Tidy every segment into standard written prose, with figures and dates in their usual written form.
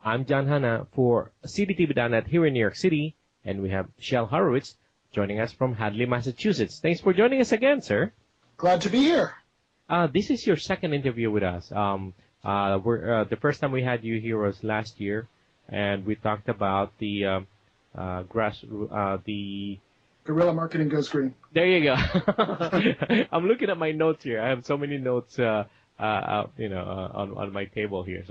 I'm John Hanna for CDTV.net here in New York City, and we have Shel Horowitz joining us from Hadley, Massachusetts. Thanks for joining us again, sir. Glad to be here. This is your second interview with us. The first time we had you here was last year, and we talked about the Guerrilla Marketing Goes Green. There you go. I'm looking at my notes here. I have so many notes, on my table here.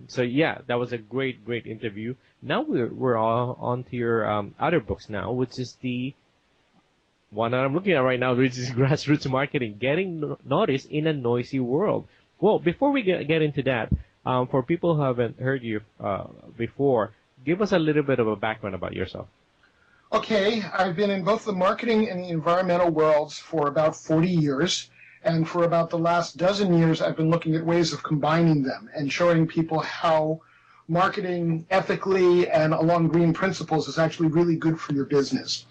So yeah, that was a great interview. Now we're all on to your other books now, which is the one that I'm looking at right now, which is Grassroots Marketing, Getting Noticed in a Noisy World. Well, before we get into that, for people who haven't heard you before, give us a little bit of a background about yourself. Okay, I've been in both the marketing and the environmental worlds for about 40 years. And for about the last dozen years, I've been looking at ways of combining them and showing people how marketing ethically and along green principles is actually really good for your business.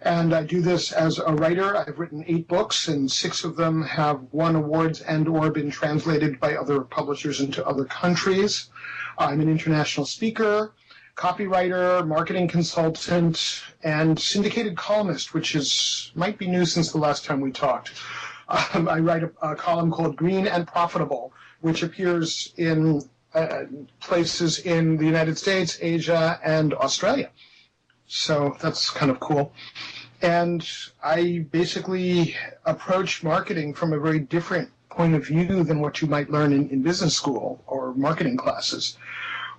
And I do this as a writer. I've written 8 books, and 6 of them have won awards and or been translated by other publishers into other countries. I'm an international speaker, copywriter, marketing consultant, and syndicated columnist, which might be new since the last time we talked. I write a column called Green and Profitable, which appears in places in the United States, Asia, and Australia. So that's kind of cool. And I basically approach marketing from a very different point of view than what you might learn in business school or marketing classes,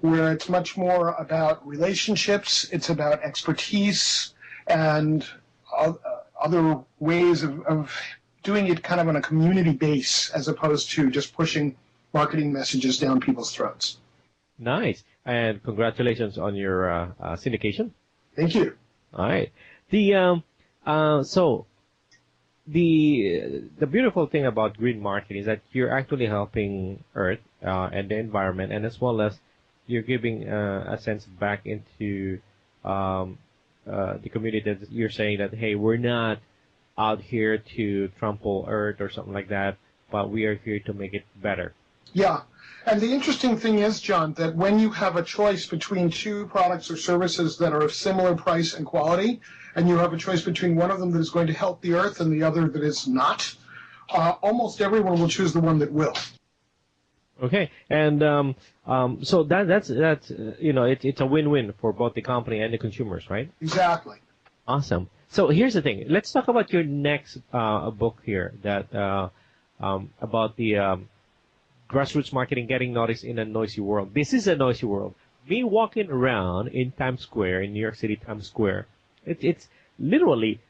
where it's much more about relationships, it's about expertise, and other ways of doing it kind of on a community base as opposed to just pushing marketing messages down people's throats. Nice. And congratulations on your syndication. Thank you. All right. So the beautiful thing about green marketing is that you're actually helping Earth and the environment, and as well as you're giving a sense back into the community that you're saying that, hey, we're not out here to trample Earth or something like that, but we are here to make it better. Yeah. And the interesting thing is, John, that when you have a choice between 2 products or services that are of similar price and quality, and you have a choice between one of them that is going to help the Earth and the other that is not, almost everyone will choose the one that will. Okay, and so that's it's a win-win for both the company and the consumers, right? Exactly. Awesome. So here's the thing. Let's talk about your next book here that about the Grassroots Marketing, Getting Noticed in a Noisy World. This is a noisy world. Me walking around in Times Square, in New York City, Times Square, it's literally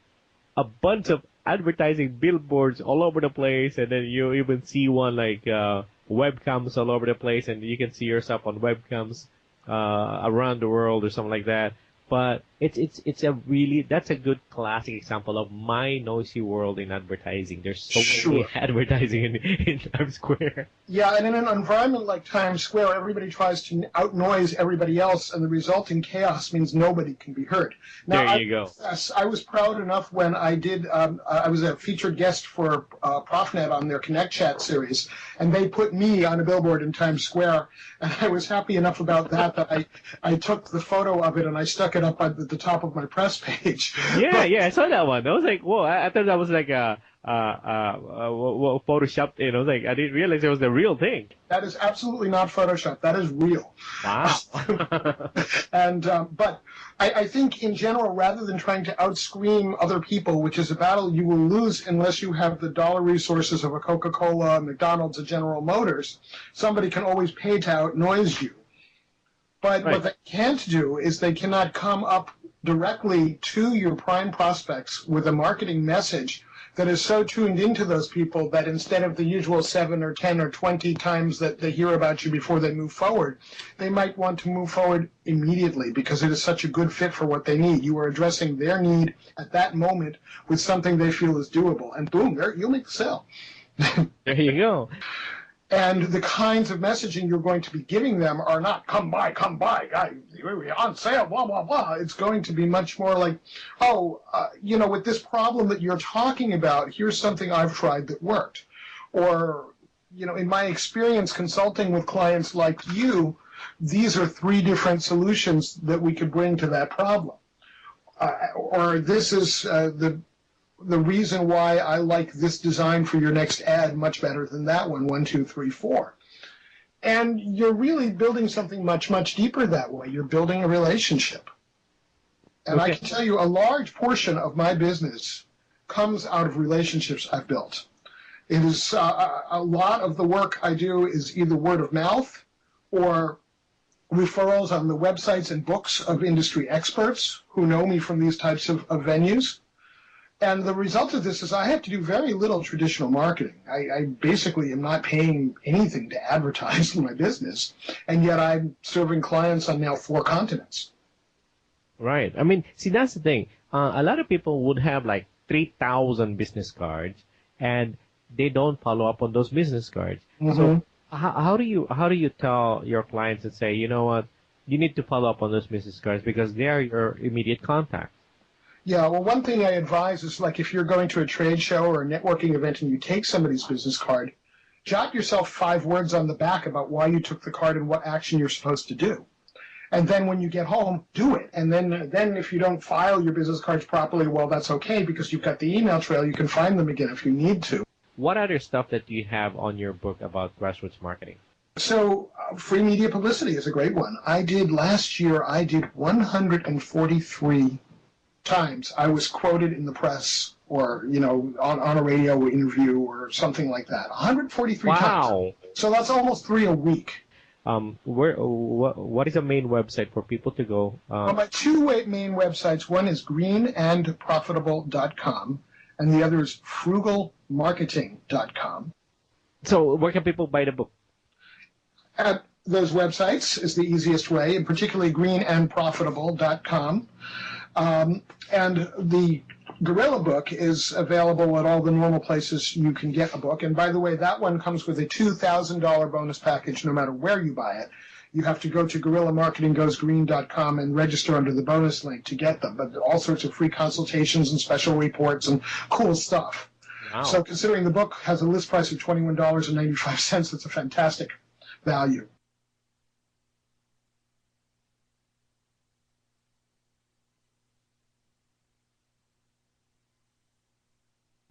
a bunch of advertising billboards all over the place, and then you even see one like webcams all over the place, and you can see yourself on webcams around the world or something like that. But that's a good classic example of my noisy world in advertising. There's so many advertising in Times Square. Yeah, and in an environment like Times Square, everybody tries to outnoise everybody else, and the resulting chaos means nobody can be heard. Now, there you go. I was proud enough when I did, I was a featured guest for ProfNet on their Connect Chat series, and they put me on a billboard in Times Square, and I was happy enough about that I took the photo of it and I stuck it up at the top of my press page. Yeah, I saw that one. I was like, whoa, I thought that was like photoshopped in. I was like, I didn't realize it was the real thing. That is absolutely not Photoshop. That is real. Wow. And but I think in general, rather than trying to outscream other people, which is a battle you will lose unless you have the dollar resources of a Coca-Cola, McDonald's, a General Motors, somebody can always pay to outnoise you. But what they can't do is they cannot come up directly to your prime prospects with a marketing message that is so tuned into those people that instead of the usual 7 or 10 or 20 times that they hear about you before they move forward, they might want to move forward immediately because it is such a good fit for what they need. You are addressing their need at that moment with something they feel is doable. And boom, there, you'll make the sale. There you go. And the kinds of messaging you're going to be giving them are not, come by, on sale, blah, blah, blah. It's going to be much more like, with this problem that you're talking about, here's something I've tried that worked. Or, in my experience consulting with clients like you, these are 3 different solutions that we could bring to that problem. Or this is the reason why I like this design for your next ad much better than that one, 1, 2, 3, 4. And you're really building something much, much deeper that way. You're building a relationship. And I can tell you a large portion of my business comes out of relationships I've built. It is a lot of the work I do is either word of mouth or referrals on the websites and books of industry experts who know me from these types of venues. And the result of this is I have to do very little traditional marketing. I basically am not paying anything to advertise my business, and yet I'm serving clients on now 4 continents. Right. I mean, see, that's the thing. A lot of people would have like 3,000 business cards, and they don't follow up on those business cards. Mm-hmm. So how do you tell your clients and say, you know what, you need to follow up on those business cards because they are your immediate contact? Yeah, well, one thing I advise is, like, if you're going to a trade show or a networking event and you take somebody's business card, jot yourself 5 words on the back about why you took the card and what action you're supposed to do. And then when you get home, do it. And then if you don't file your business cards properly, well, that's okay because you've got the email trail. You can find them again if you need to. What other stuff that you have on your book about grassroots marketing? So free media publicity is a great one. Last year, I did 143 times I was quoted in the press or, on a radio interview or something like that. 143 times. Wow. So that's almost 3 a week. What is the main website for people to go? Well, my 2 main websites, one is greenandprofitable.com and the other is frugalmarketing.com. So where can people buy the book? At those websites is the easiest way, and particularly greenandprofitable.com. And the Gorilla book is available at all the normal places you can get a book. And by the way, that one comes with a $2,000 bonus package no matter where you buy it. You have to go to guerrillamarketinggoesgreen.com and register under the bonus link to get them. But all sorts of free consultations and special reports and cool stuff. Wow. So considering the book has a list price of $21.95, it's a fantastic value.